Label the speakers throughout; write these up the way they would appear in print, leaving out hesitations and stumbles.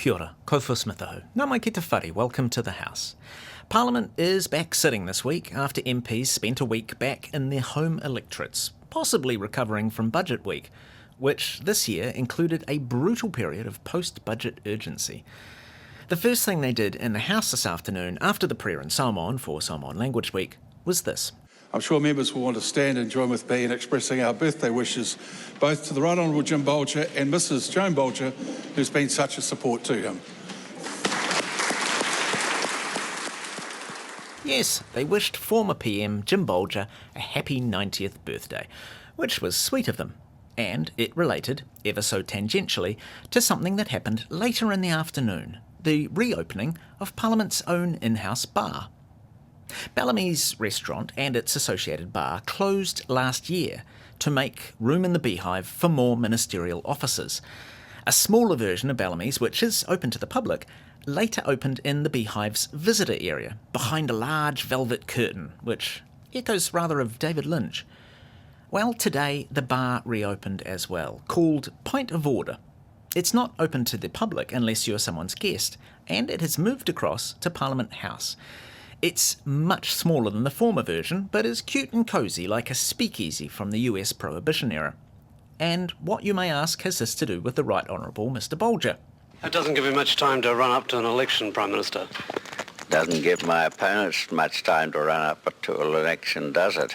Speaker 1: Kia ora, kouwha smithahu. Nā mai ki te whare, welcome to the House. Parliament is back sitting this week after MPs spent a week back in their home electorates, possibly recovering from Budget Week, which this year included a brutal period of post-budget urgency. The first thing they did in the House this afternoon after the prayer in Samoan for Samoan Language Week was this.
Speaker 2: I'm sure members will want to stand and join with me in expressing our birthday wishes both to the Right Honourable Jim Bolger and Mrs Joan Bolger, who's been such a support to him.
Speaker 1: Yes, they wished former PM Jim Bolger a happy 90th birthday, which was sweet of them, and it related, ever so tangentially, to something that happened later in the afternoon, the reopening of Parliament's own in-house bar. Bellamy's restaurant and its associated bar closed last year to make room in the beehive for more ministerial offices. A smaller version of Bellamy's, which is open to the public, later opened in the beehive's visitor area, behind a large velvet curtain, which echoes rather of David Lynch. Well, today the bar reopened as well, called Pint of Order. It's not open to the public unless you're someone's guest, and it has moved across to Parliament House. It's much smaller than the former version, but is cute and cosy like a speakeasy from the US Prohibition era. And what, you may ask, has this to do with the Right Honourable Mr Bolger?
Speaker 3: It doesn't give him much time to run up to an election, Prime Minister.
Speaker 4: Doesn't give my opponents much time to run up to an election, does it?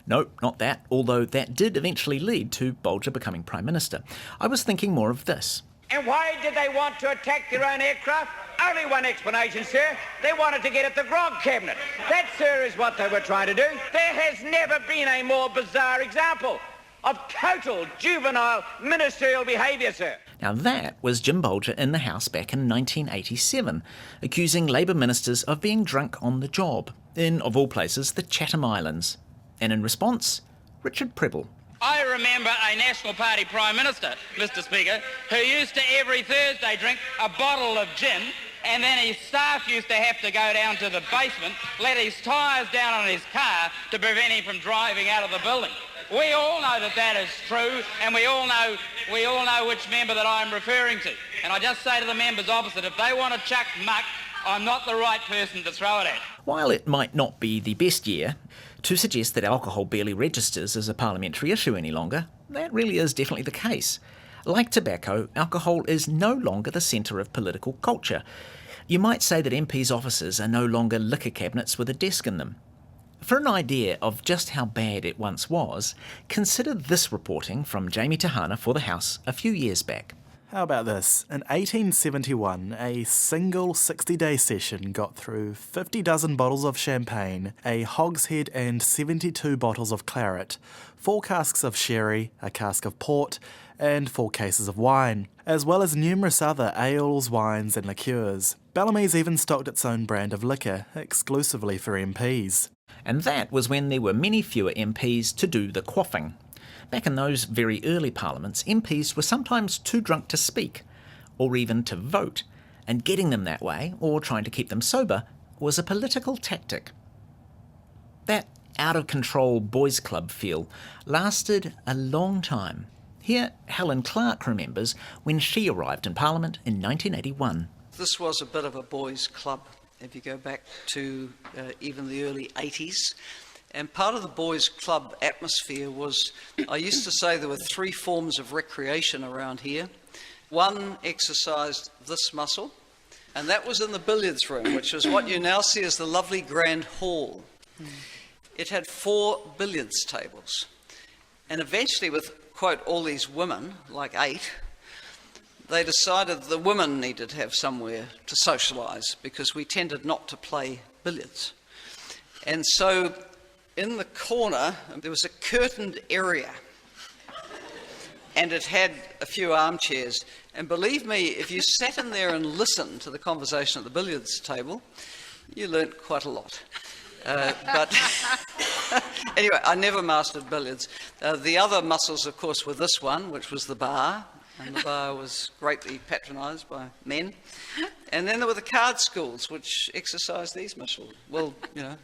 Speaker 1: No, not that, although that did eventually lead to Bolger becoming Prime Minister. I was thinking more of this.
Speaker 5: And why did they want to attack their own aircraft? Only one explanation, sir. They wanted to get at the grog cabinet. That, sir, is what they were trying to do. There has never been a more bizarre example of total juvenile ministerial behaviour, sir.
Speaker 1: Now that was Jim Bolger in the House back in 1987, accusing Labour ministers of being drunk on the job, in, of all places, the Chatham Islands. And in response, Richard Prebble.
Speaker 6: I remember a National Party Prime Minister, Mr Speaker, who used to every Thursday drink a bottle of gin, and then his staff used to have to go down to the basement, let his tyres down on his car to prevent him from driving out of the building. We all know that that is true, and we all know which member that I'm referring to. And I just say to the members opposite, if they want to chuck muck, I'm not the right person to throw it at.
Speaker 1: While it might not be the best year to suggest that alcohol barely registers as a parliamentary issue any longer, that really is definitely the case. Like tobacco, alcohol is no longer the centre of political culture. You might say that MPs' offices are no longer liquor cabinets with a desk in them. For an idea of just how bad it once was, consider this reporting from Jamie Tahana for the House a few years back.
Speaker 7: How about this? In 1871, a single 60-day session got through 50 dozen bottles of champagne, a hogshead and 72 bottles of claret, 4 casks of sherry, a cask of port, and 4 cases of wine, as well as numerous other ales, wines and liqueurs. Bellamy's even stocked its own brand of liquor, exclusively for MPs.
Speaker 1: And that was when there were many fewer MPs to do the quaffing. Back in those very early parliaments, MPs were sometimes too drunk to speak, or even to vote, and getting them that way, or trying to keep them sober, was a political tactic. That out-of-control boys' club feel lasted a long time. Here, Helen Clark remembers when she arrived in Parliament in 1981.
Speaker 8: This was a bit of a boys' club, if you go back to even the early 80s. And part of the boys' club atmosphere was, I used to say there were 3 forms of recreation around here. One exercised this muscle, and that was in the billiards room, which is what you now see as the lovely grand hall. It had 4 billiards tables. And eventually, with, quote, all these women, like 8, they decided the women needed to have somewhere to socialise because we tended not to play billiards. And so in the corner, there was a curtained area, and it had a few armchairs. And believe me, if you sat in there and listened to the conversation at the billiards table, you learnt quite a lot. But anyway, I never mastered billiards. The other muscles, of course, were this one, which was the bar, and the bar was greatly patronised by men. And then there were the card schools, which exercised these muscles. Well, you know,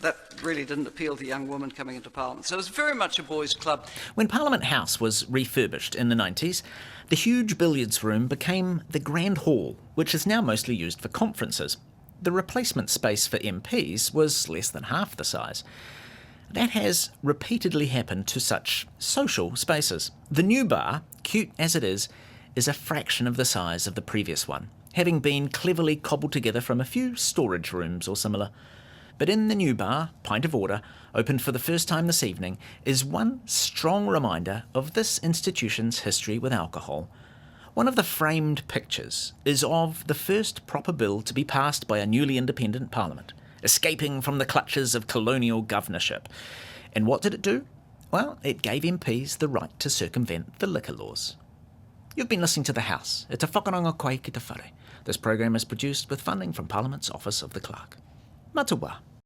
Speaker 8: that really didn't appeal to young women coming into Parliament. So it was very much a boys' club.
Speaker 1: When Parliament House was refurbished in the 90s, the huge billiards room became the Grand Hall, which is now mostly used for conferences. The replacement space for MPs was less than half the size. That has repeatedly happened to such social spaces. The new bar, cute as it is a fraction of the size of the previous one, having been cleverly cobbled together from a few storage rooms or similar. But in the new bar, Pint of Order, opened for the first time this evening, is one strong reminder of this institution's history with alcohol. One of the framed pictures is of the first proper bill to be passed by a newly independent Parliament, escaping from the clutches of colonial governorship. And what did it do? Well, it gave MPs the right to circumvent the liquor laws. You've been listening to The House. E te whakaronga koe ki te whare. This program is produced with funding from Parliament's Office of the Clerk. Matawa.